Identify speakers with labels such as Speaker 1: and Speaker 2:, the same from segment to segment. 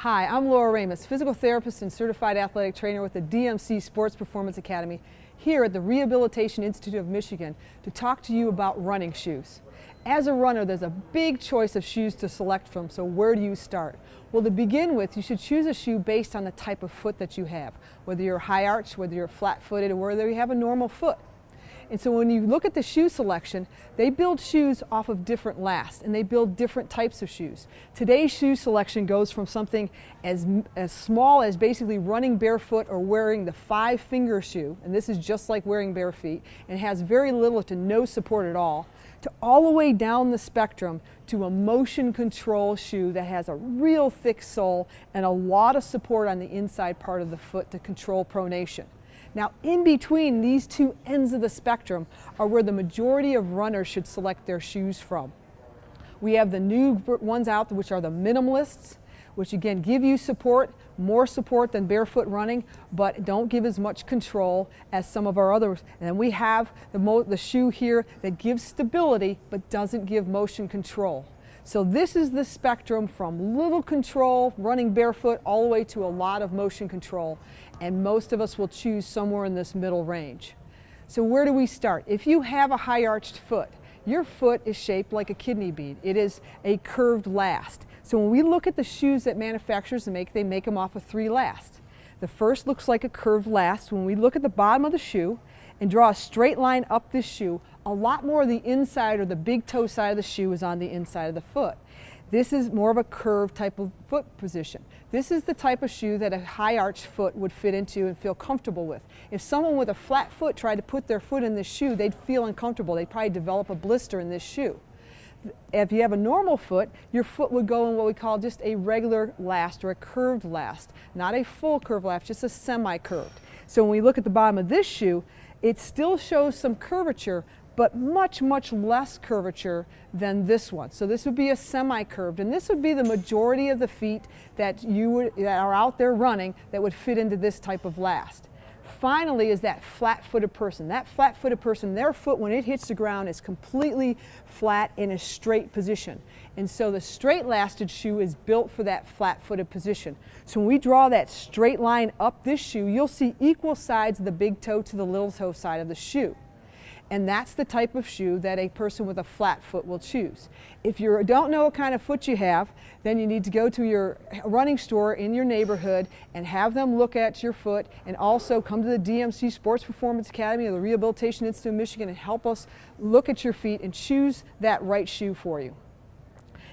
Speaker 1: Hi, I'm Laura Ramus, physical therapist and certified athletic trainer with the DMC Sports Performance Academy here at the Rehabilitation Institute of Michigan to talk to you about running shoes. As a runner, there's a big choice of shoes to select from, so where do you start? Well, to begin with, you should choose a shoe based on the type of foot that you have, whether you're high arch, whether you're flat-footed, or whether you have a normal foot. And so when you look at the shoe selection, they build shoes off of different lasts, and they build different types of shoes. Today's shoe selection goes from something as small as basically running barefoot or wearing the 5-finger shoe, and this is just like wearing bare feet, and has very little to no support at all, to all the way down the spectrum to a motion control shoe that has a real thick sole and a lot of support on the inside part of the foot to control pronation. Now, in between these two ends of the spectrum are where the majority of runners should select their shoes from. We have the new ones out, which are the minimalists, which again give you support, more support than barefoot running, but don't give as much control as some of our others. And then we have the shoe here that gives stability but doesn't give motion control. So this is the spectrum from little control, running barefoot, all the way to a lot of motion control. And most of us will choose somewhere in this middle range. So where do we start? If you have a high arched foot, your foot is shaped like a kidney bean. It is a curved last. So when we look at the shoes that manufacturers make, they make them off of 3 lasts. The first looks like a curved last. When we look at the bottom of the shoe and draw a straight line up this shoe, a lot more of the inside or the big toe side of the shoe is on the inside of the foot. This is more of a curved type of foot position. This is the type of shoe that a high arched foot would fit into and feel comfortable with. If someone with a flat foot tried to put their foot in this shoe, they'd feel uncomfortable. They'd probably develop a blister in this shoe. If you have a normal foot, your foot would go in what we call just a regular last or a curved last, not a full curved last, just a semi-curved. So when we look at the bottom of this shoe, it still shows some curvature, but much, much less curvature than this one. So this would be a semi-curved, and this would be the majority of the feet that are out there running that would fit into this type of last. Finally is that flat-footed person. That flat-footed person, their foot when it hits the ground is completely flat in a straight position. And so the straight-lasted shoe is built for that flat-footed position. So when we draw that straight line up this shoe, you'll see equal sides of the big toe to the little toe side of the shoe. And that's the type of shoe that a person with a flat foot will choose. If you don't know what kind of foot you have, then you need to go to your running store in your neighborhood and have them look at your foot, and also come to the DMC Sports Performance Academy or the Rehabilitation Institute of Michigan and help us look at your feet and choose that right shoe for you.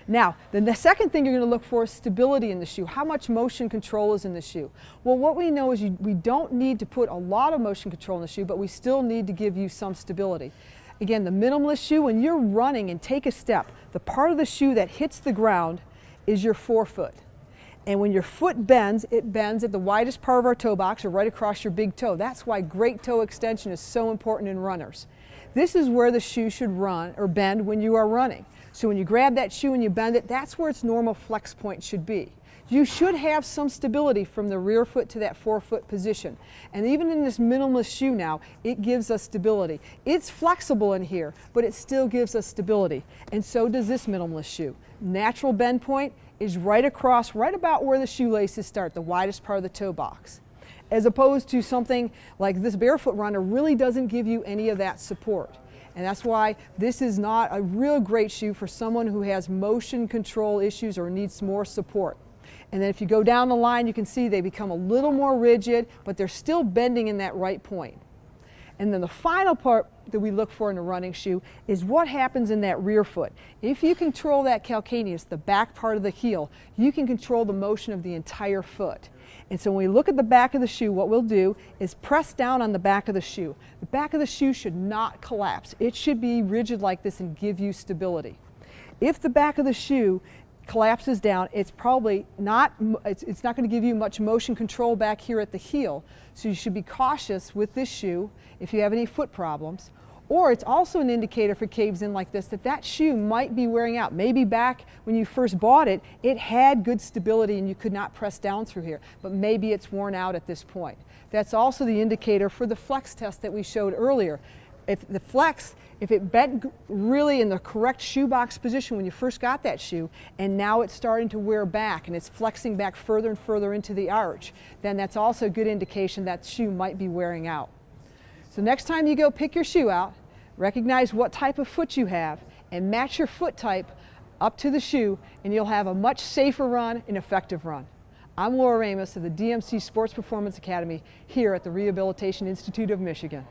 Speaker 1: Now, then the second thing you're going to look for is stability in the shoe. How much motion control is in the shoe? Well, what we know is we don't need to put a lot of motion control in the shoe, but we still need to give you some stability. Again, the minimalist shoe, when you're running and take a step, the part of the shoe that hits the ground is your forefoot. And when your foot bends, it bends at the widest part of our toe box or right across your big toe. That's why great toe extension is so important in runners. This is where the shoe should run or bend when you are running. So when you grab that shoe and you bend it, that's where its normal flex point should be. You should have some stability from the rear foot to that forefoot position. And even in this minimalist shoe now, it gives us stability. It's flexible in here, but it still gives us stability. And so does this minimalist shoe. Natural bend point is right across, right about where the shoelaces start, the widest part of the toe box. As opposed to something like this barefoot runner really doesn't give you any of that support. And that's why this is not a real great shoe for someone who has motion control issues or needs more support. And then if you go down the line, you can see they become a little more rigid, but they're still bending in that right point. And then the final part that we look for in a running shoe is what happens in that rear foot. If you control that calcaneus, the back part of the heel, you can control the motion of the entire foot. And so when we look at the back of the shoe, what we'll do is press down on the back of the shoe. The back of the shoe should not collapse. It should be rigid like this and give you stability. If the back of the shoe collapses down, it's probably not, it's not going to give you much motion control back here at the heel. So you should be cautious with this shoe if you have any foot problems. Or it's also an indicator for caves in like this that shoe might be wearing out. Maybe back when you first bought it, it had good stability and you could not press down through here, but maybe it's worn out at this point. That's also the indicator for the flex test that we showed earlier. if the flex, if it bent really in the correct shoebox position when you first got that shoe, and now it's starting to wear back and it's flexing back further and further into the arch, then that's also a good indication that shoe might be wearing out. So next time you go pick your shoe out, recognize what type of foot you have and match your foot type up to the shoe, and you'll have a much safer run and effective run. I'm Laura Ramos of the DMC Sports Performance Academy here at the Rehabilitation Institute of Michigan.